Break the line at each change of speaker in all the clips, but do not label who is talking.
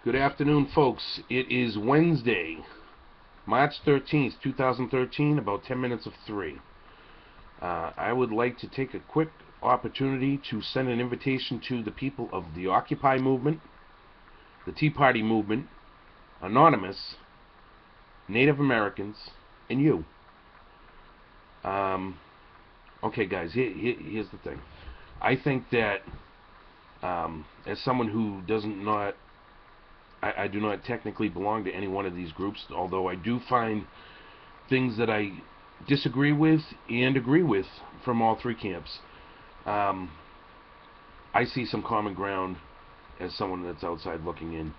Good afternoon, folks. It is Wednesday, March 13th, 2013, about 10 minutes of 3. I would like to take a quick opportunity to send an invitation to the people of the Occupy movement, the Tea Party movement, Anonymous, Native Americans, and you. Okay, guys, here's the thing. I think that as someone who I do not technically belong to any one of these groups, although I do find things that I disagree with and agree with from all three camps. I see some common ground as someone that's outside looking in.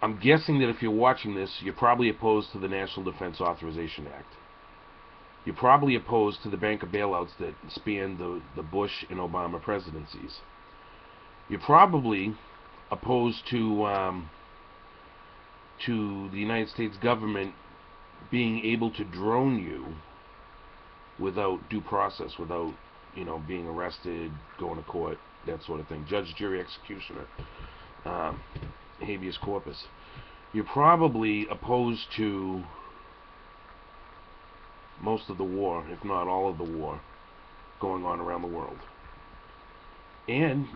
I'm guessing that if you're watching this, you're probably opposed to the National Defense Authorization Act. You're probably opposed to the banker bailouts that spanned the Bush and Obama presidencies. You're probably opposed to the United States government being able to drone you without due process, without being arrested, going to court, that sort of thing. Judge, jury, executioner, habeas corpus. You're probably opposed to most of the war, if not all of the war, going on around the world. And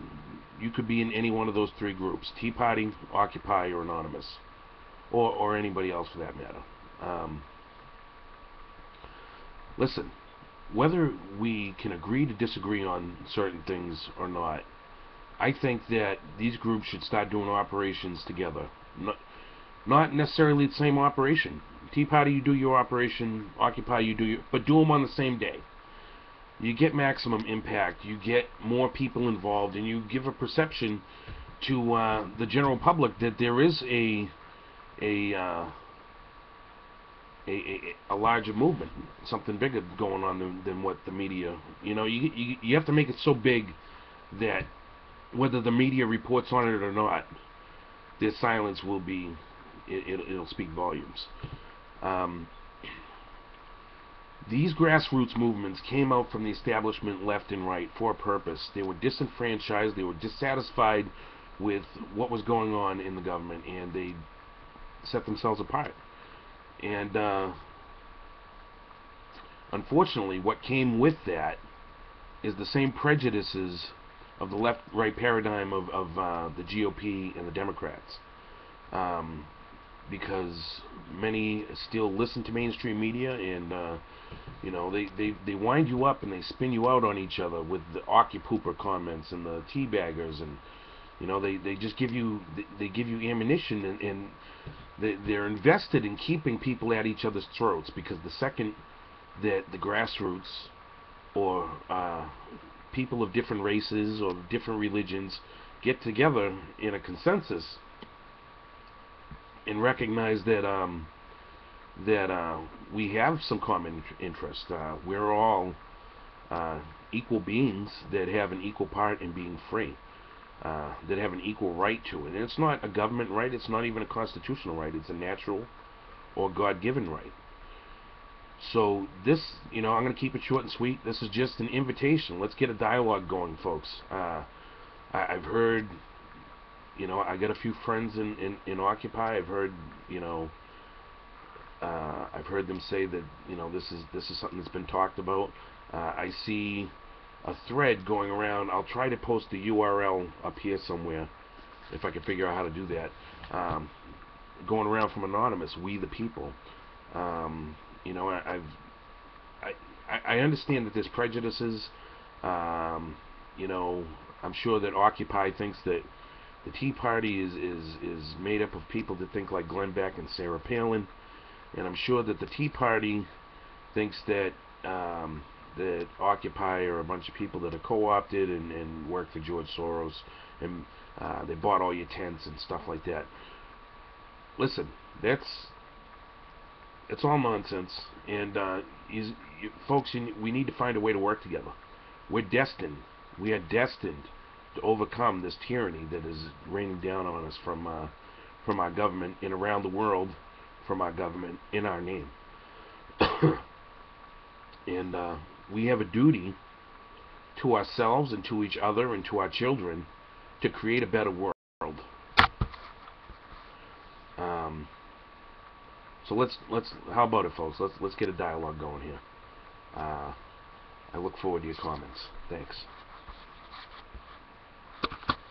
you could be in any one of those three groups: Tea Party, Occupy, or Anonymous, or anybody else for that matter. Listen, whether we can agree to disagree on certain things or not, I think that these groups should start doing operations together. Not necessarily the same operation. Tea Party, you do your operation. Occupy, you do your... But do them on the same day. You get maximum impact. You get more people involved, and you give a perception to the general public that there is a larger movement, something bigger going on than what the media. You have to make it so big that whether the media reports on it or not, their silence will be. It'll speak volumes. These grassroots movements came out from the establishment left and right for a purpose. They were disenfranchised, they were dissatisfied with what was going on in the government, and they set themselves apart. And unfortunately, what came with that is the same prejudices of the left-right paradigm of the GOP and the Democrats. Because many still listen to mainstream media, and they wind you up and they spin you out on each other with the occupooper comments and the teabaggers, and they just give you ammunition, and they're invested in keeping people at each other's throats, because the second that the grassroots or people of different races or different religions get together in a consensus and recognize that we have some common interest. We're all equal beings that have an equal part in being free, that have an equal right to it. And it's not a government right, it's not even a constitutional right, it's a natural or God-given right. So this, I'm going to keep it short and sweet. This is just an invitation. Let's get a dialogue going, folks. I've heard... I got a few friends in Occupy. I've heard, I've heard them say that, this is something that's been talked about. I see a thread going around. I'll try to post the URL up here somewhere, if I can figure out how to do that. Going around from Anonymous, We the People. I understand that there's prejudices. I'm sure that Occupy thinks that the Tea Party is made up of people that think like Glenn Beck and Sarah Palin, and I'm sure that the Tea Party thinks that that Occupy are a bunch of people that are co-opted and work for George Soros, and they bought all your tents and stuff like that. Listen, that's all nonsense, and folks, we need to find a way to work together. We are destined to overcome this tyranny that is raining down on us from our government and around the world, from our government in our name. And we have a duty to ourselves and to each other and to our children to create a better world. So let's how about it, folks? Let's get a dialogue going here. I look forward to your comments. Thanks.